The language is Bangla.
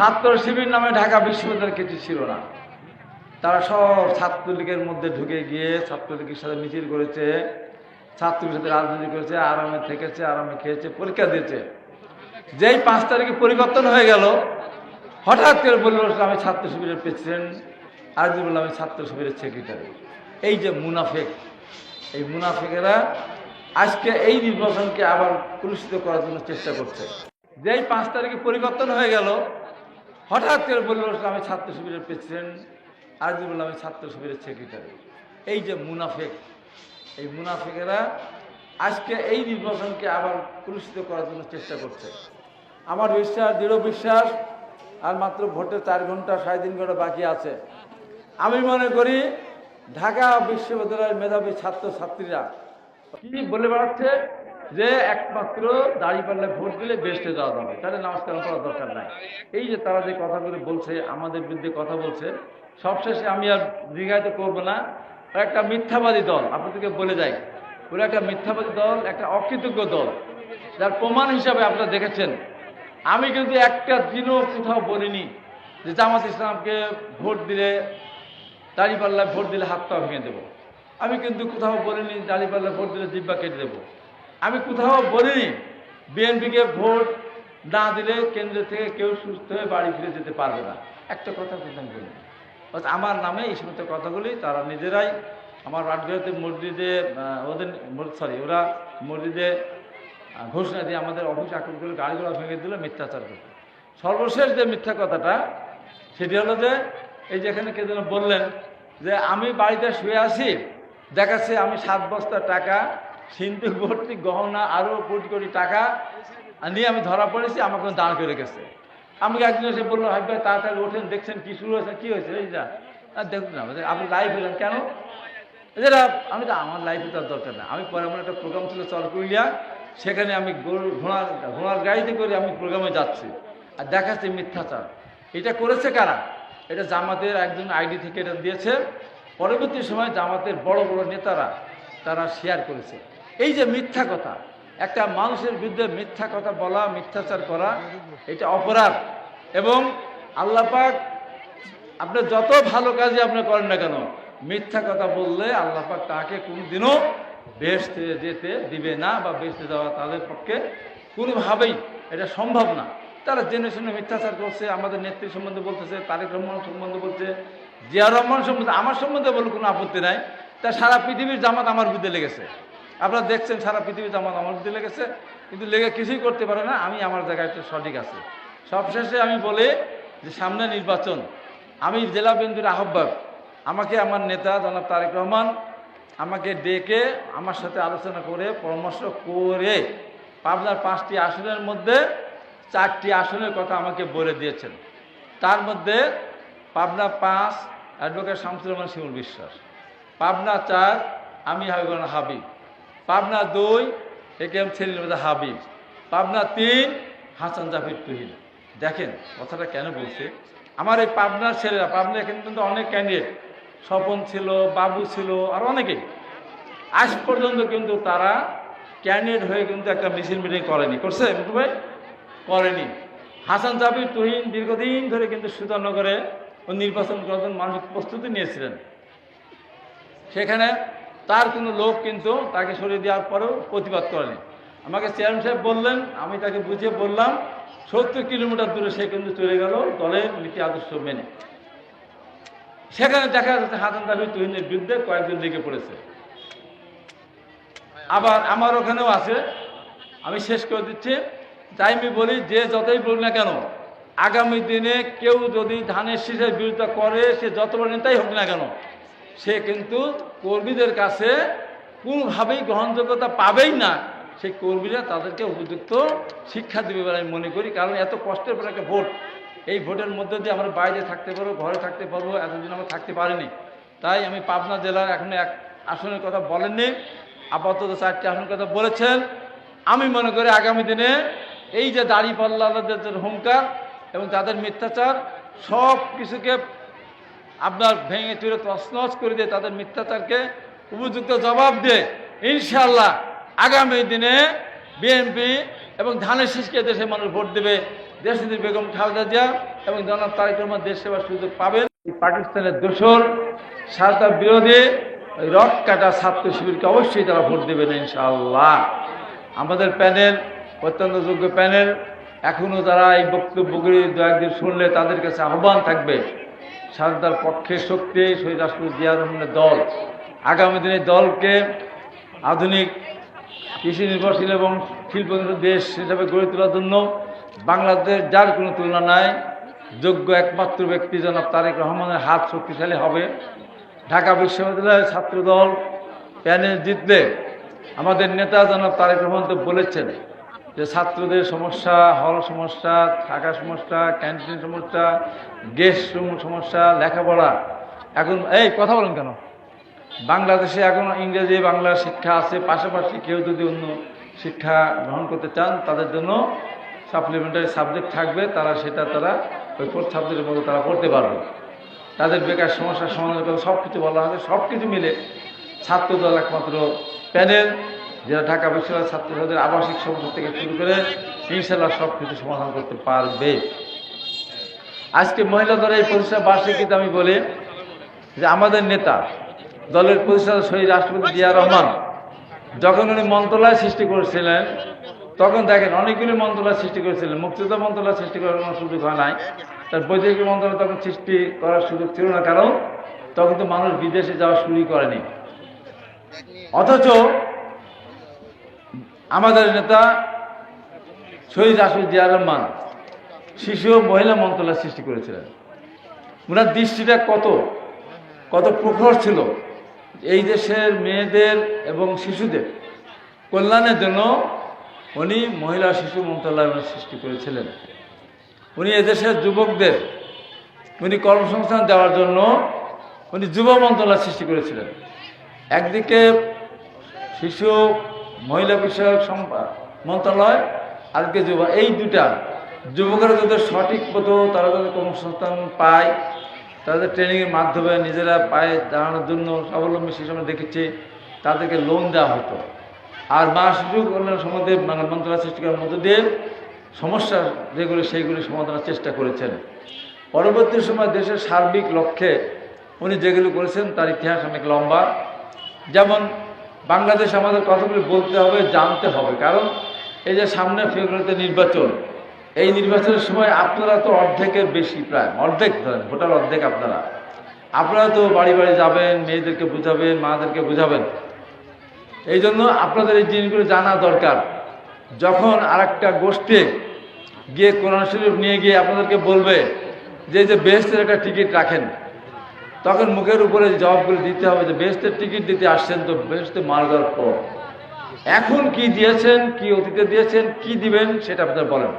ছাত্র শিবির নামে ঢাকা বিশ্ববিদ্যালয় কিছু ছিল না। তারা সব ছাত্রলীগের মধ্যে ঢুকে গিয়ে ছাত্রলীগের সাথে মিছিল করেছে, ছাত্রলীগের সাথে রাজনীতি করেছে, আরামে থেকেছে, আরামে খেয়েছে, পরীক্ষা দিয়েছে। যেই 5 তারিখে পরিবর্তন হয়ে গেল, হঠাৎ করে বলে বসলো আমি ছাত্র শিবিরের প্রেসিডেন্ট, আর যে বললাম আমি ছাত্র শিবিরের সেক্রেটারি। এই যে মুনাফেক, এই মুনাফেকেরা আজকে এই নির্বাচনকে আবার কলুষিত করার জন্য চেষ্টা করছে। যেই 5 তারিখে পরিবর্তন হয়ে গেল, হঠাৎ করে বলে বসলো আমি ছাত্র শিবিরের প্রেসিডেন্ট, আর যে বললাম আমি ছাত্র শিবিরের সেক্রেটারি। এই যে মুনাফেক, এই মুনাফেকেরা আজকে এই নির্বাচনকে আবার কলুষিত করার জন্য চেষ্টা করছে। আমার বিশ্বাস, দৃঢ় বিশ্বাস, আর মাত্র ভোটে 4 ঘন্টা 3.5 ঘন্টা বাকি আছে। আমি মনে করি ঢাকা বিশ্ববিদ্যালয়ের মেধাবী ছাত্রছাত্রীরা কি বলে বেড়াচ্ছে যে একমাত্র দাঁড়িপাল্লায় ভোট দিলে বেস্টে যাওয়া যাবে, তাহলে নামাজ কালাম করার দরকার নাই। এই যে তারা যে কথাগুলো বলছে, আমাদের বিরুদ্ধে কথা বলছে, সবশেষে আমি আর দীর্ঘায়িত করব না। একটা মিথ্যাবাদী দল, আপনাদেরকে বলে যাই, ওরা একটা মিথ্যাবাদী দল, একটা অকৃতজ্ঞ দল, যার প্রমাণ হিসাবে আপনারা দেখেছেন। আমি কিন্তু একটা দিনও কোথাও বলিনি যে জামাত ইসলামকে ভোট দিলে, দাঁড়িপাল্লায় ভোট দিলে হাত পা ভেঙে দেবো। আমি কিন্তু কোথাও বলিনি দাঁড়িপাল্লায় ভোট দিলে জিব্বা কেটে দেবো। আমি কোথাও বলিনি বিএনপিকে ভোট না দিলে কেন্দ্র থেকে কেউ সুস্থ হয়ে বাড়ি ফিরে যেতে পারবে না। একটা কথা কিন্তু আমি বলিনি। আমার নামে এই সমস্ত কথাগুলি তারা নিজেরাই আমার রাজগাড়িতে মসজিদে ওরা মসজিদে ঘোষণা দিয়ে আমাদের অফিস আক্রমণ করে গাড়িগুলো ভেঙে দিল, মিথ্যাচার করবে। সর্বশেষ যে মিথ্যা কথাটা সেটি হলো যে এই যে এখানে কে যেন বললেন যে আমি বাড়িতে শুয়ে আছি, দেখাচ্ছে আমি 7 বস্তা টাকা, সিন্ধুক ভর্তি গহনা, আরও কোটি কোটি টাকা নিয়ে আমি ধরা পড়েছি, আমাকে দাঁড় করে গেছে। আমাকে একজন এসে বললো হাই ভাই তাড়াতাড়ি ওঠেন, দেখছেন কি শুরু হয়েছে, কি হয়েছে এই যা দেখুন না, আপনি লাইভ হলেন কেন? যেটা আমি তো আমার লাইফে তার দরকার না। আমি পরে আমার একটা প্রোগ্রাম ছিল চরকুলিয়া, সেখানে আমি ঘোড়ার গাড়িতে করে আমি প্রোগ্রামে যাচ্ছি, আর দেখাচ্ছে মিথ্যাচার। এটা করেছে কারা? এটা জামাতের একজন আইডি থেকে এটা দিয়েছে। পরবর্তী সময় জামাতের বড় বড় নেতারা তারা শেয়ার করেছে। এই যে মিথ্যা কথা, একটা মানুষের বিরুদ্ধে মিথ্যা কথা বলা, মিথ্যাচার করা, এটা অপরাধ। এবং আল্লাহ পাক আপনি যত ভালো কাজই আপনি করেন না কেন, মিথ্যা কথা বললে আল্লাহ পাক তাকে কোনোদিনও বেহেশতে যেতে দিবে না, বা বেহেশতে যাওয়া তাদের পক্ষে কোনোভাবেই এটা সম্ভব না। তারা জেনে শুনে মিথ্যাচার করছে, আমাদের নেত্রী সম্বন্ধে বলতেছে, তারেক রহমান সম্বন্ধে বলছে, জিয়া রহমান সম্বন্ধে, আমার সম্বন্ধে বলে কোনো আপত্তি নাই। তা সারা পৃথিবীর জামাত আমার বিরুদ্ধে লেগেছে, আপনারা দেখছেন সারা পৃথিবীর জামাত আমার বিরুদ্ধে লেগেছে, কিন্তু লেগে কিছুই করতে পারে না। আমি আমার জায়গায় সঠিক আছে। সবশেষে আমি বলি যে সামনে নির্বাচন, আমি জেলা বিএনপির আহ্বায়ক, আমাকে আমার নেতা জনাব তারেক রহমান আমাকে ডেকে আমার সাথে আলোচনা করে পরামর্শ করে পাবনার 5টি আসনের মধ্যে 4টি আসনের কথা আমাকে বলে দিয়েছেন। তার মধ্যে পাবনা 5 অ্যাডভোকেট শামসুর রহমান শিমুল বিশ্বাস, পাবনা 4 আমি হাবিব, পাবনা 2 একেএম সেলিম হাবিব, পাবনা 3 হাসান জাফির তুহিন। দেখেন কথাটা কেন বলছে, আমার এই পাবনার ছেলেরা, পাবনা এখানে কিন্তু অনেক ক্যান্ডিডেট, স্বপন ছিল, বাবু ছিল, আর অনেকেই, আজ পর্যন্ত কিন্তু তারা ক্যান্ডিডেট হয়ে কিন্তু একটা মিছিল মিটিং করেনি। করছে মুটু ভাই? করেনি। হাসান জাফির তুহিন দীর্ঘদিন ধরে কিন্তু সুধানগরে নির্বাচন করার জন্য মানসিক প্রস্তুতি নিয়েছিলেন। সেখানে তার কোনো লোক কিন্তু তাকে সরিয়ে দেওয়ার পরেও প্রতিবাদ করেনি। আমাকে চেয়ারম্যান সাহেব বললেন, আমি তাকে বুঝিয়ে বললাম 70 কিলোমিটার দূরে সে কিন্তু চলে গেল দলের নীতি আদর্শ মেনে। সেখানে দেখা যাচ্ছে হাসান জাফির তুহিনের বিরুদ্ধে কয়েকজন লেগে পড়েছে। আবার আমার ওখানেও আছে। আমি শেষ করে দিচ্ছি, তাই আমি বলি যে যতই বলি না কেন, আগামী দিনে কেউ যদি ধানের শীষের বিরোধিতা করে, সে যত বড় নেতাই হোক না কেন, সে কিন্তু কর্মীদের কাছে কোনোভাবেই গ্রহণযোগ্যতা পাবেই না। সেই কর্মীরা তাদেরকে উপযুক্ত শিক্ষা দেবে বলে আমি মনে করি। কারণ এত কষ্টের পর একটা ভোট, এই ভোটের মধ্যে দিয়ে আমরা বাইরে থাকতে পারবো, ঘরে থাকতে পারবো, এতদিন আমরা থাকতে পারিনি। তাই আমি পাবনা জেলার এখনো 1 আসনের কথা বলেননি, আপাতত 4টি আসনের কথা বলেছেন। আমি মনে করি আগামী দিনে এই যে দাঁড়িপাল্লাদের যে হুঙ্কার এবং তাদের মিথ্যাচার, সব কিছুকে আপনার ভেঙে চুরে তছনছ করে দিয়ে তাদের মিথ্যাচারকে উপযুক্ত জবাব দিয়ে ইনশাআল্লাহ আগামী দিনে বিএনপি এবং ধানের শীষকে দেশে মানুষ ভোট দেবে। দেশনেত্রী বেগম খালেদা জিয়া এবং জনাব তারেক রহমান দেশ সেবার সুযোগ পাবেন। পাকিস্তানের দোসর স্বাধীনতা বিরোধী রক কাটা ছাত্র শিবিরকে অবশ্যই তারা ভোট দেবেন ইনশাআল্লাহ। আমাদের প্যানেল অত্যন্ত যোগ্য প্যানেল, এখনও যারা এই বক্তব্যগুলি দু একদিন শুনলে তাদের কাছে আহ্বান থাকবে, স্বাধীনতার পক্ষে শক্তি শহীদ রাষ্ট্রপতি জিয়া রহমানের দল আগামী দিনে দলকে আধুনিক কৃষি নির্ভরশীল এবং শিল্পনির্ভর দেশ হিসাবে গড়ে তোলার জন্য বাংলাদেশ যার কোনো তুলনা নাই, যোগ্য একমাত্র ব্যক্তি জনাব তারেক রহমানের হাত শক্তিশালী হবে। ঢাকা বিশ্ববিদ্যালয়ের ছাত্রদল প্যানেল জিতলে আমাদের নেতা জনাব তারেক রহমান তো বলেছেন যে ছাত্রদের সমস্যা, হল সমস্যা, থাকা সমস্যা, ক্যান্টিন সমস্যা, গ্যাস সমস্যা, লেখাপড়া, এখন এই কথা বলেন কেন, বাংলাদেশে এখন ইংরেজি বাংলা শিক্ষা আছে, পাশাপাশি কেউ যদি অন্য শিক্ষা গ্রহণ করতে চান তাদের জন্য সাপ্লিমেন্টারি সাবজেক্ট থাকবে, তারা ওই ফোর্থ সাবজেক্টের মতো তারা পড়তে পারবে। তাদের বেকার সমস্যার সমাধান করে সব কিছু বলা হবে। সব কিছু মিলে ছাত্রদল একমাত্র প্যানেল যারা ঢাকা বিশ্ববিদ্যালয়ের ছাত্রছাত্রীদের আবাসিক সমস্যা থেকে শুরু করে ইনশাআল্লাহ সব কিছু সমাধান করতে পারবে। আজকে মহিলা দলের এই প্রতিষ্ঠা বার্ষিকীতে আমি বলি যে আমাদের নেতা দলের প্রতিষ্ঠাতা শহীদ রাষ্ট্রপতি জিয়া রহমান যখন উনি মন্ত্রণালয় সৃষ্টি করেছিলেন, তখন দেখেন অনেকগুলি মন্ত্রণালয় সৃষ্টি করেছিলেন, মুক্তিযোদ্ধা মন্ত্রণালয় সৃষ্টি করার কোনো সুযোগ হয় নাই, তার বৈদেশিক মন্ত্রণালয় তখন সৃষ্টি করার সুযোগ ছিল না, কারণ তখন তো মানুষ বিদেশে যাওয়া শুরুই করেনি। অথচ আমাদের নেতা শহীদ রাষ্ট্রপতি জিয়া রহমান শিশু ও মহিলা মন্ত্রণালয় সৃষ্টি করেছিলেন। ওনার দৃষ্টিটা কত প্রখর ছিল, এই দেশের মেয়েদের এবং শিশুদের কল্যাণের জন্য উনি মহিলা শিশু মন্ত্রণালয় সৃষ্টি করেছিলেন। উনি এদেশের যুবকদের উনি কর্মসংস্থান দেওয়ার জন্য উনি যুব মন্ত্রণালয় সৃষ্টি করেছিলেন। একদিকে শিশু মহিলা বিষয়ক মন্ত্রণালয়, আজকে এই দুটা যুবকেরা যাদের সঠিক মতো তারা যাদের কর্মসংস্থান পায়, তাদের ট্রেনিংয়ের মাধ্যমে নিজেরা পায়ে দাঁড়ানোর জন্য স্বাবলম্বী সেই সময় দেখেছি তাদেরকে লোন দেওয়া হতো। আর মা শিশু কল্যাণ সম্বন্ধে মন্ত্রণালয় সৃষ্টি করার মধ্য দিয়ে সমস্যা যেগুলি সেইগুলি সমাধানের চেষ্টা করেছেন। পরবর্তী সময় দেশের সার্বিক লক্ষ্যে উনি যেগুলো করেছেন তার ইতিহাস অনেক লম্বা। যেমন বাংলাদেশ আমাদের কথাগুলি বলতে হবে, জানতে হবে, কারণ এই যে সামনে ফেব্রুয়ারিতে নির্বাচন, এই নির্বাচনের সময় আপনারা তো অর্ধেকের বেশি, প্রায় অর্ধেক ধরেন, ভোটার অর্ধেক আপনারা তো বাড়ি বাড়ি যাবেন, মেয়েদেরকে বুঝাবেন, মাদেরকে বুঝাবেন। এই জন্য আপনাদের এই জিনিসগুলো জানা দরকার। যখন আরেকটা গোষ্ঠী গিয়ে কোরআন শরীফ নিয়ে গিয়ে আপনাদেরকে বলবে যে বেহেশতের একটা টিকিট রাখেন, তখন মুখের উপরে জবাবগুলো দিতে হবে যে বেহেশতের টিকিট দিতে আসছেন তো বেহেশতে মারা যাওয়ার পর এখন কি দিয়েছেন, কি অতীতে দিয়েছেন, কি দিবেন সেটা আপনারা বলেন।